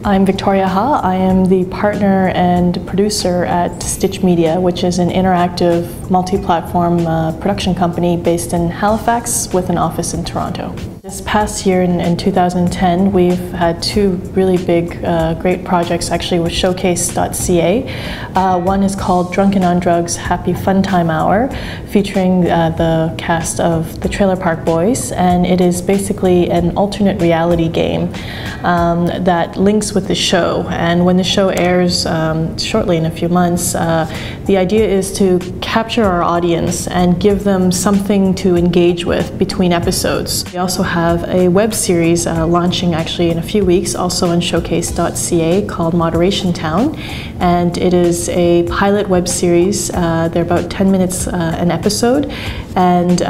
I'm Victoria Ha. I am the partner and producer at Stich Media, which is an interactive multi-platform production company based in Halifax with an office in Toronto. This past year in 2010, we've had two really big, great projects actually with Showcase.ca. One is called Drunken on Drugs Happy Fun Time Hour, featuring the cast of the Trailer Park Boys, and it is basically an alternate reality game that links with the show. And when the show airs shortly in a few months, the idea is to capture our audience and give them something to engage with between episodes. We also have a web series launching actually in a few weeks, also on Showcase.ca, called Moderation Town, and it is a pilot web series. They're about 10 minutes an episode, and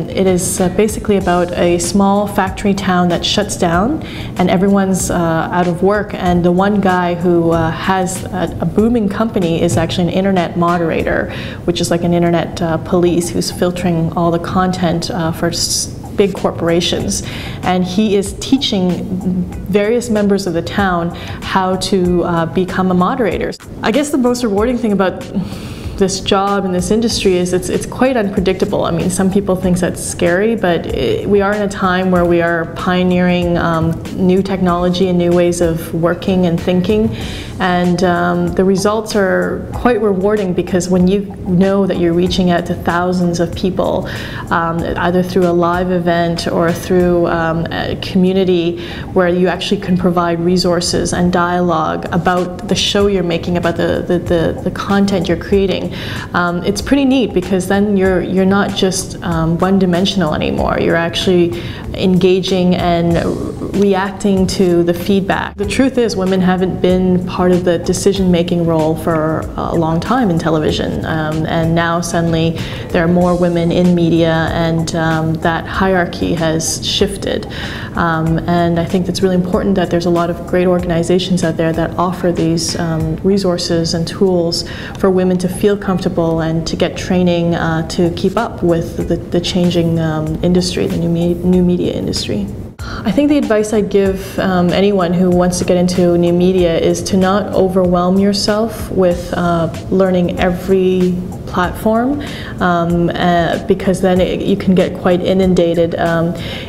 it is basically about a small factory town that shuts down and everyone's out of work, and the one guy who has a booming company is actually an internet moderator, which is like an internet police who's filtering all the content for big corporations, and he is teaching various members of the town how to become a moderator. I guess the most rewarding thing about this job in this industry is it's quite unpredictable. I mean, some people think that's scary, but we are in a time where we are pioneering new technology and new ways of working and thinking, and the results are quite rewarding, because when you know that you're reaching out to thousands of people, either through a live event or through a community where you actually can provide resources and dialogue about the show you're making, about the content you're creating. It's pretty neat, because then you're not just one-dimensional anymore. You're actually engaging and reacting to the feedback. The truth is, women haven't been part of the decision-making role for a long time in television, and now suddenly there are more women in media, and that hierarchy has shifted. And I think it's really important that there's a lot of great organizations out there that offer these resources and tools for women to feel comfortable and to get training to keep up with the changing industry, the new media industry. I think the advice I'd give anyone who wants to get into new media is to not overwhelm yourself with learning every platform, because then you can get quite inundated.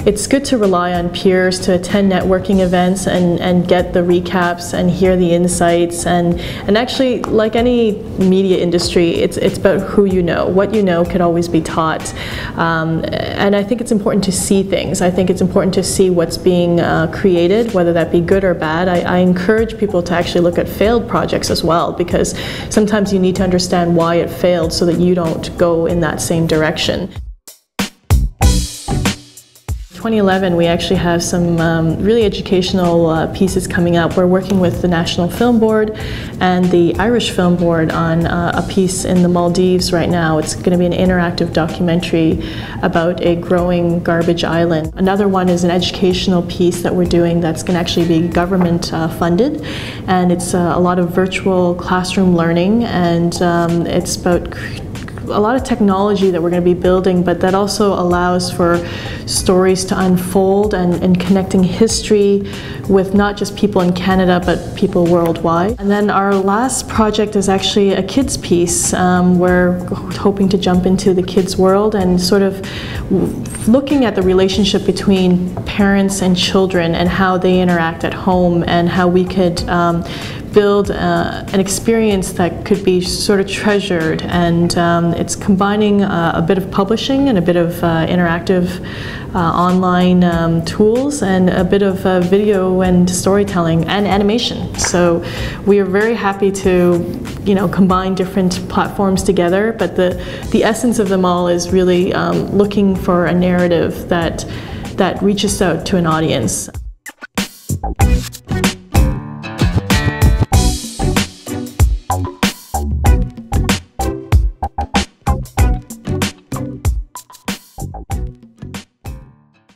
It's good to rely on peers, to attend networking events and get the recaps and hear the insights, and actually, like any media industry, it's about who you know. What you know could always be taught, and I think it's important to see things. I think it's important to see what's being created, whether that be good or bad. I encourage people to actually look at failed projects as well, because sometimes you need to understand why it failed so that you don't go in that same direction. 2011, we actually have some really educational pieces coming up. We're working with the National Film Board and the Irish Film Board on a piece in the Maldives right now. It's going to be an interactive documentary about a growing garbage island. Another one is an educational piece that we're doing that's going to actually be government funded, and it's a lot of virtual classroom learning, and it's about a lot of technology that we're going to be building, but that also allows for stories to unfold and connecting history with not just people in Canada, but people worldwide. And then our last project is actually a kids piece. We're hoping to jump into the kids world and sort of looking at the relationship between parents and children and how they interact at home, and how we could build an experience that could be sort of treasured, and it's combining a bit of publishing and a bit of interactive online tools and a bit of video and storytelling and animation. So we are very happy to, combine different platforms together, but the essence of them all is really looking for a narrative that reaches out to an audience.